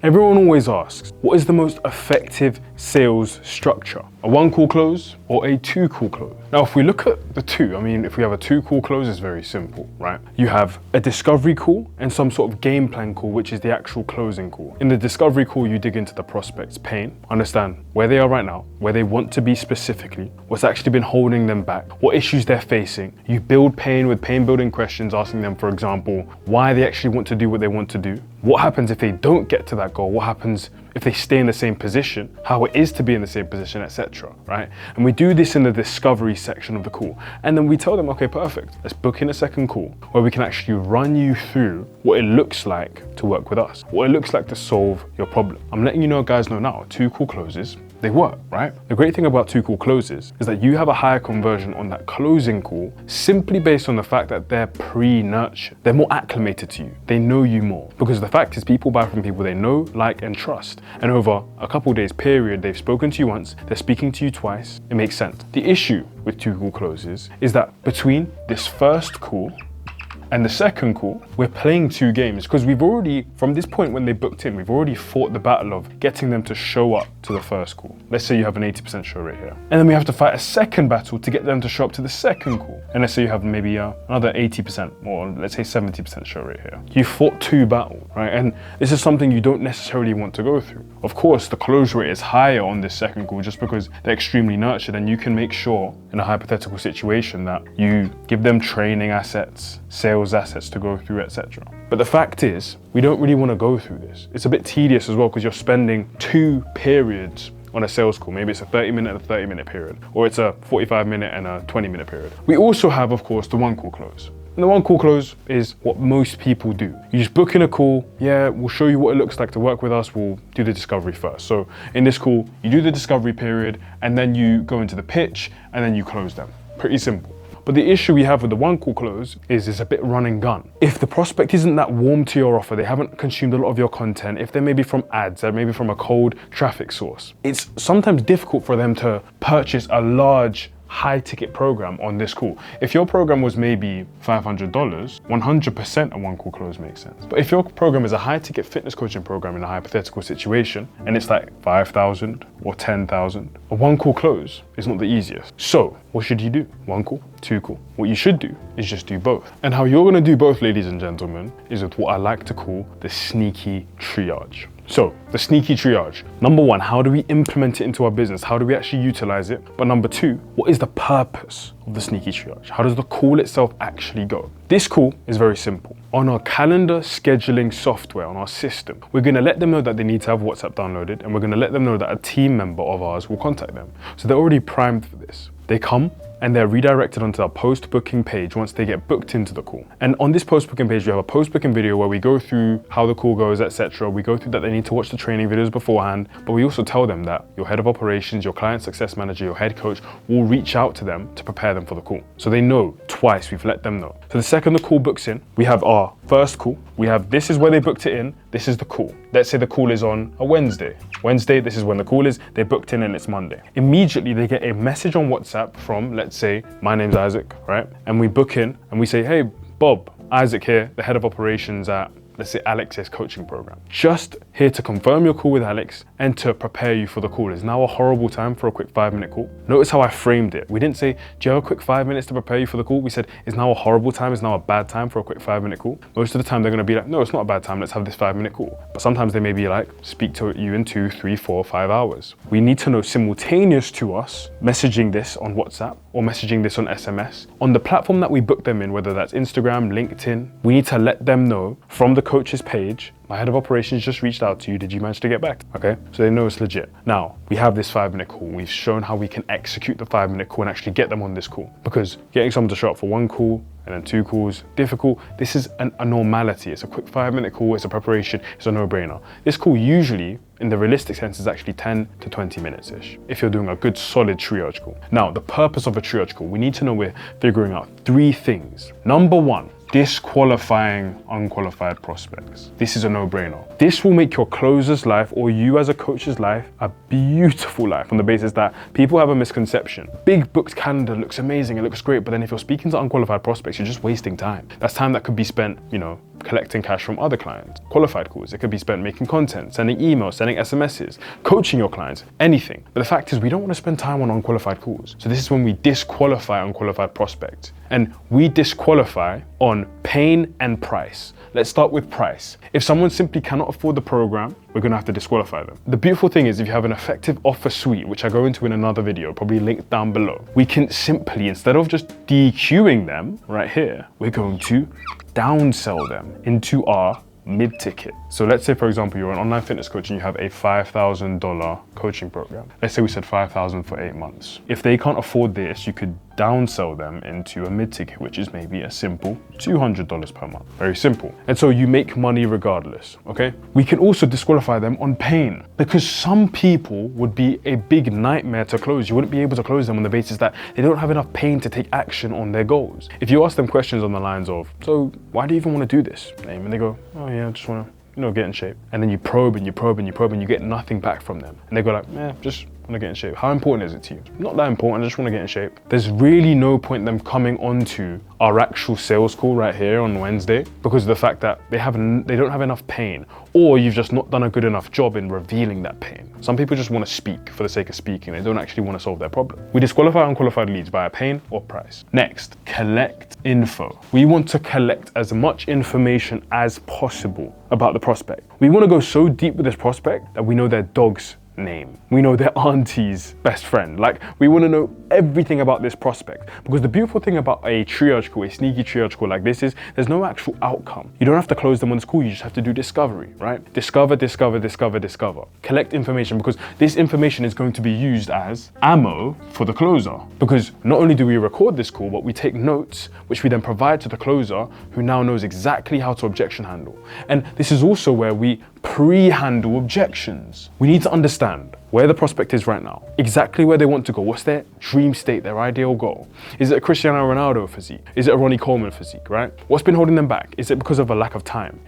Everyone always asks, what is the most effective sales structure? A 1-call close or a 2-call close? Now, if we look at the two, if we have a 2-call close, it's very simple, right? You have a discovery call and some sort of game plan call, which is the actual closing call. In the discovery call, you dig into the prospect's pain, understand where they are right now, where they want to be specifically, what's actually been holding them back, what issues they're facing. You build pain with pain building questions, asking them, for example, why they actually want to do what they want to do. What happens if they don't get to that goal? What happens if they stay in the same position, how it is to be in the same position, etc., right? And we do this in the discovery section of the call. And then we tell them, okay, perfect, let's book in a second call where we can actually run you through what it looks like to work with us, what it looks like to solve your problem. I'm letting you guys know now, 2-call closes, they work, right? The great thing about 2-call closes is that you have a higher conversion on that closing call simply based on the fact that they're pre-nurtured. They're more acclimated to you. They know you more. Because the fact is, people buy from people they know, like, and trust. And over a couple days period, they've spoken to you once, they're speaking to you twice. It makes sense. The issue with 2-call closes is that between this first call and the second call, we're playing 2 games because we've already, from this point when they booked in, we've already fought the battle of getting them to show up to the first call. Let's say you have an 80% show rate here. And then we have to fight a second battle to get them to show up to the second call. And let's say you have maybe another 80% or let's say 70% show rate here. You fought 2 battles, right? And this is something you don't necessarily want to go through. Of course, the close rate is higher on this second call just because they're extremely nurtured, and you can make sure in a hypothetical situation that you give them training assets, sales assets to go through, etc. But the fact is, we don't really want to go through this. It's a bit tedious as well because you're spending 2 periods on a sales call. Maybe it's a 30-minute and a 30-minute period, or it's a 45-minute and a 20-minute period. We also have, of course, the 1-call close. And the 1-call close is what most people do. You just book in a call, we'll show you what it looks like to work with us, we'll do the discovery first. So in this call, you do the discovery period, and then you go into the pitch, and then you close them. Pretty simple. But the issue we have with the 1-call close is it's a bit run and gun. If the prospect isn't that warm to your offer, they haven't consumed a lot of your content, if they're maybe from ads, they're maybe from a cold traffic source, it's sometimes difficult for them to purchase a large high ticket program on this call. If your program was maybe $500, 100% a 1-call close makes sense. But if your program is a high ticket fitness coaching program in a hypothetical situation and it's like 5,000 or 10,000, a 1-call close is not the easiest. So what should you do? 1-call, 2-call. What you should do is just do both. And how you're gonna do both, ladies and gentlemen, is with what I like to call the sneaky triage. So, the sneaky triage. Number 1, how do we implement it into our business? How do we actually utilize it? But number 2, what is the purpose of the sneaky triage? How does the call itself actually go? This call is very simple. On our calendar scheduling software, on our system, we're gonna let them know that they need to have WhatsApp downloaded, and we're gonna let them know that a team member of ours will contact them. So they're already primed for this. They come and they're redirected onto our post-booking page once they get booked into the call. And on this post-booking page, we have a post-booking video where we go through how the call goes, etc. We go through that they need to watch the training videos beforehand, but we also tell them that your head of operations, your client success manager, your head coach will reach out to them to prepare them for the call. So they know twice, we've let them know. So the second the call books in, we have our first call. We have, this is where they booked it in, this is the call. Let's say the call is on a Wednesday. Wednesday, this is when the call is, they booked in and it's Monday. Immediately they get a message on WhatsApp from, let's say, my name's Isaac, right? And we book in and we say, hey, Bob, Isaac here, the head of operations at, let's say, Alex's coaching program. Just here to confirm your call with Alex and to prepare you for the call. Is now a horrible time for a quick 5-minute call? Notice how I framed it. We didn't say, do you have a quick 5 minutes to prepare you for the call? We said, is now a horrible time? Is now a bad time for a quick 5-minute call? Most of the time they're gonna be like, no, it's not a bad time. Let's have this 5-minute call. But sometimes they may be like, speak to you in 2, 3, 4, 5 hours. We need to know simultaneous to us messaging this on WhatsApp or messaging this on SMS. On the platform that we book them in, whether that's Instagram, LinkedIn, we need to let them know from the coach's page, my head of operations just reached out to you, did you manage to get back? Okay, so they know it's legit. Now, we have this 5-minute call. We've shown how we can execute the 5-minute call and actually get them on this call. Because getting someone to show up for 1 call and then 2 calls, difficult. This is a normality. It's a quick 5-minute call, it's a preparation, it's a no-brainer. This call usually, in the realistic sense, is actually 10 to 20 minutes-ish, if you're doing a good solid triage call. Now, the purpose of a triage call, we need to know we're figuring out 3 things. Number 1, disqualifying unqualified prospects. This is a no-brainer. This will make your closer's life, or you as a coach's life, a beautiful life, on the basis that people have a misconception. Big booked calendar looks amazing, it looks great, but then if you're speaking to unqualified prospects, you're just wasting time. That's time that could be spent, collecting cash from other clients, qualified calls. It could be spent making content, sending emails, sending SMSs, coaching your clients, anything. But the fact is, we don't want to spend time on unqualified calls. So this is when we disqualify unqualified prospects. And we disqualify on pain and price. Let's start with price. If someone simply cannot afford the program, we're gonna have to disqualify them. The beautiful thing is, if you have an effective offer suite, which I go into in another video, probably linked down below, we can simply, instead of just DQing them right here, we're going to downsell them into our mid-ticket. So let's say, for example, you're an online fitness coach and you have a $5,000 coaching program. Let's say we said $5,000 for 8 months. If they can't afford this, you could downsell them into a mid-ticket, which is maybe a simple $200 per month. Very simple. And so you make money regardless, okay? We can also disqualify them on pain, because some people would be a big nightmare to close. You wouldn't be able to close them on the basis that they don't have enough pain to take action on their goals. If you ask them questions on the lines of, so why do you even want to do this? And they go, oh yeah, I just want to, get in shape. And then you probe and you probe and you probe and you get nothing back from them. And they go like, just want to get in shape. How important is it to you? Not that important, I just want to get in shape. There's really no point them coming onto our actual sales call right here on Wednesday, because of the fact that they don't have enough pain, or you've just not done a good enough job in revealing that pain. Some people just want to speak for the sake of speaking. They don't actually want to solve their problem. We disqualify unqualified leads via pain or price. Next, collect info. We want to collect as much information as possible about the prospect. We want to go so deep with this prospect that we know their dog's name. We know their auntie's best friend. Like, we want to know everything about this prospect, because the beautiful thing about a triage call, a sneaky triage call like this, is there's no actual outcome. You don't have to close them on this call, you just have to do discovery, right? Discover. Collect information, because this information is going to be used as ammo for the closer. Because not only do we record this call, but we take notes, which we then provide to the closer, who now knows exactly how to objection handle. And this is also where we pre-handle objections. We need to understand where the prospect is right now, exactly where they want to go, what's their dream state, their ideal goal. Is it a Cristiano Ronaldo physique? Is it a Ronnie Coleman physique, right? What's been holding them back? Is it because of a lack of time,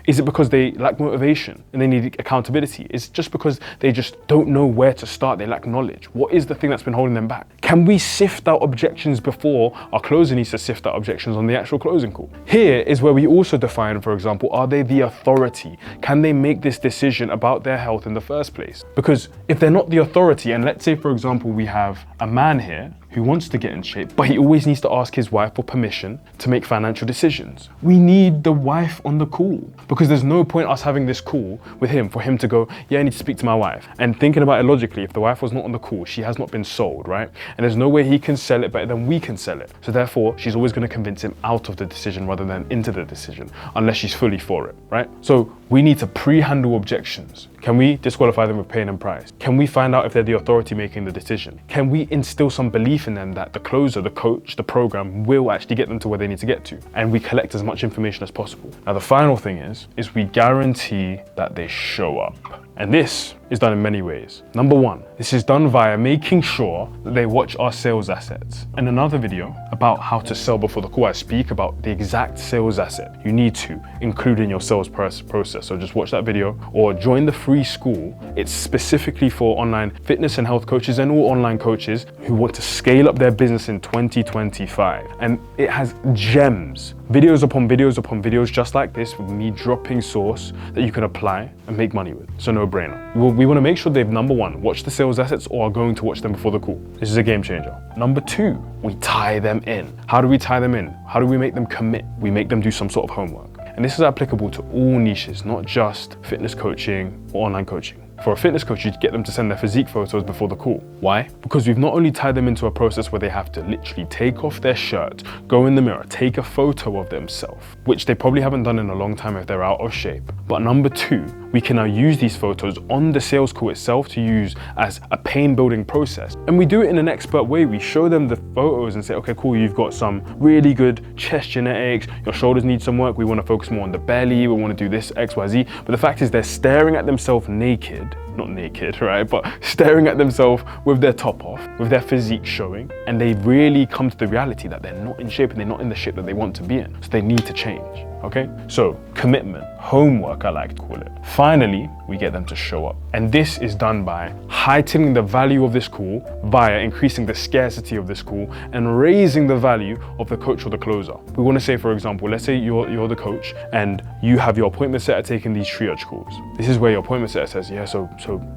Is it because they lack motivation and they need accountability? Is it just because they just don't know where to start, they lack knowledge? What is the thing that's been holding them back? Can we sift out objections before our closer needs to sift out objections on the actual closing call? Here is where we also define, for example, are they the authority? Can they make this decision about their health in the first place? Because if they're not the authority, and let's say, for example, we have a man here who wants to get in shape, but he always needs to ask his wife for permission to make financial decisions. We need the wife on the call, because there's no point us having this call with him for him to go, yeah, I need to speak to my wife. And thinking about it logically, if the wife was not on the call, she has not been sold, right? And there's no way he can sell it better than we can sell it. So therefore, she's always going to convince him out of the decision rather than into the decision, unless she's fully for it, right? So we need to pre-handle objections. Can we disqualify them with pain and price? Can we find out if they're the authority making the decision? Can we instill some belief in them that the closer, the coach, the program will actually get them to where they need to get to? And we collect as much information as possible. Now, the final thing is we guarantee that they show up. And this is done in many ways. Number one, this is done via making sure that they watch our sales assets. In another video about how to sell before the call, I speak about the exact sales asset you need to include in your sales process. So just watch that video or join the free school. It's specifically for online fitness and health coaches and all online coaches who want to scale up their business in 2025. And it has gems, videos upon videos upon videos just like this, with me dropping source that you can apply and make money with. So no brainer. We want to make sure they've, number one, watched the sales assets or are going to watch them before the call. This is a game changer. Number two, we tie them in. How do we tie them in? How do we make them commit? We make them do some sort of homework. And this is applicable to all niches, not just fitness coaching or online coaching. For a fitness coach, you'd get them to send their physique photos before the call. Why? Because we've not only tied them into a process where they have to literally take off their shirt, go in the mirror, take a photo of themselves, which they probably haven't done in a long time if they're out of shape. But number two, we can now use these photos on the sales call itself to use as a pain building process. And we do it in an expert way. We show them the photos and say, okay, cool, you've got some really good chest genetics, your shoulders need some work, we want to focus more on the belly, we want to do this, X, Y, Z. But the fact is they're staring at themselves naked, not naked, right? But staring at themselves with their top off, with their physique showing, and they really come to the reality that they're not in shape and they're not in the shape that they want to be in. So they need to change, okay? So commitment, homework, I like to call it. Finally, we get them to show up. And this is done by heightening the value of this call via increasing the scarcity of this call and raising the value of the coach or the closer. We want to say, for example, let's say you're the coach and you have your appointment setter taking these triage calls. This is where your appointment setter says, yeah, so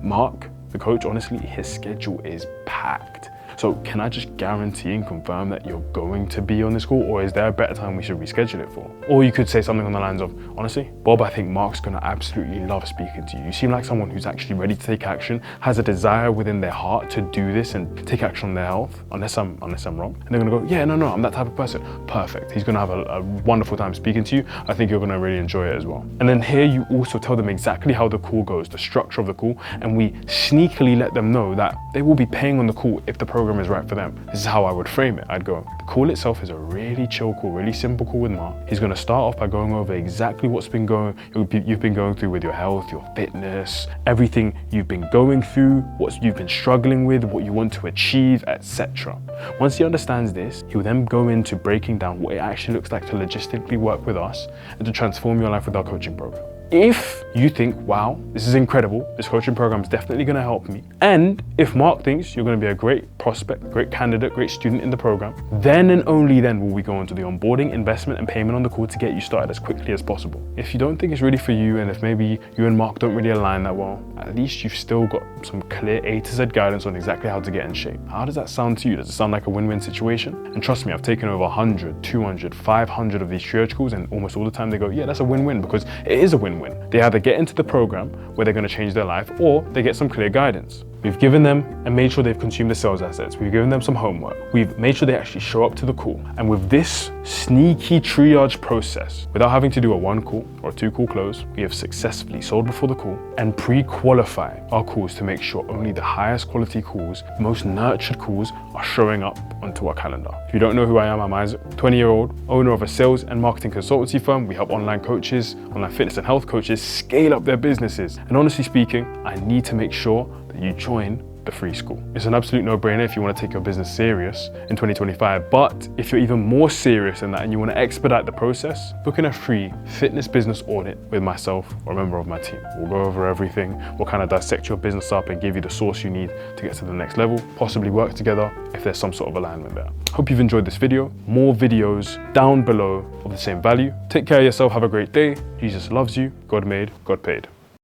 Mark, the coach, honestly, his schedule is packed. So can I just guarantee and confirm that you're going to be on this call, or is there a better time we should reschedule it for? Or you could say something on the lines of, honestly, Bob, I think Mark's gonna absolutely love speaking to you. You seem like someone who's actually ready to take action, has a desire within their heart to do this and take action on their health, unless I'm wrong. And they're gonna go, yeah, no, I'm that type of person. Perfect, he's gonna have a wonderful time speaking to you. I think you're gonna really enjoy it as well. And then here you also tell them exactly how the call goes, the structure of the call, and we sneakily let them know that they will be paying on the call if the program is right for them. This is how I would frame it. I'd go, the call itself is a really chill call, really simple call with Mark. He's gonna start off by going over exactly what's been you've been going through with your health, your fitness, everything you've been going through, what you've been struggling with, what you want to achieve, etc. Once he understands this, he will then go into breaking down what it actually looks like to logistically work with us and to transform your life with our coaching program. If you think, wow, this is incredible, this coaching program is definitely gonna help me, and if Mark thinks you're gonna be a great prospect, great candidate, great student in the program, then and only then will we go into the onboarding, investment, and payment on the call to get you started as quickly as possible. If you don't think it's really for you, and if maybe you and Mark don't really align that well, at least you've still got some clear A to Z guidance on exactly how to get in shape. How does that sound to you? Does it sound like a win-win situation? And trust me, I've taken over 100, 200, 500 of these triage calls, and almost all the time they go, yeah, that's a win-win, because it is a win-win. They either get into the program where they're going to change their life, or they get some clear guidance. We've given them and made sure they've consumed the sales assets. We've given them some homework. We've made sure they actually show up to the call. And with this sneaky triage process, without having to do a 1 call or a 2 call close, we have successfully sold before the call and pre-qualify our calls to make sure only the highest quality calls, most nurtured calls are showing up onto our calendar. If you don't know who I am, I'm Isaac, 20-year-old owner of a sales and marketing consultancy firm. We help online coaches, online fitness and health coaches scale up their businesses. And honestly speaking, I need to make sure that you join the free school. It's an absolute no-brainer if you want to take your business serious in 2025. But if you're even more serious than that and you want to expedite the process, book in a free fitness business audit with myself or a member of my team. We'll go over everything. We'll kind of dissect your business up and give you the source you need to get to the next level, possibly work together if there's some sort of alignment there. Hope you've enjoyed this video. More videos down below of the same value. Take care of yourself. Have a great day. Jesus loves you. God made, God paid.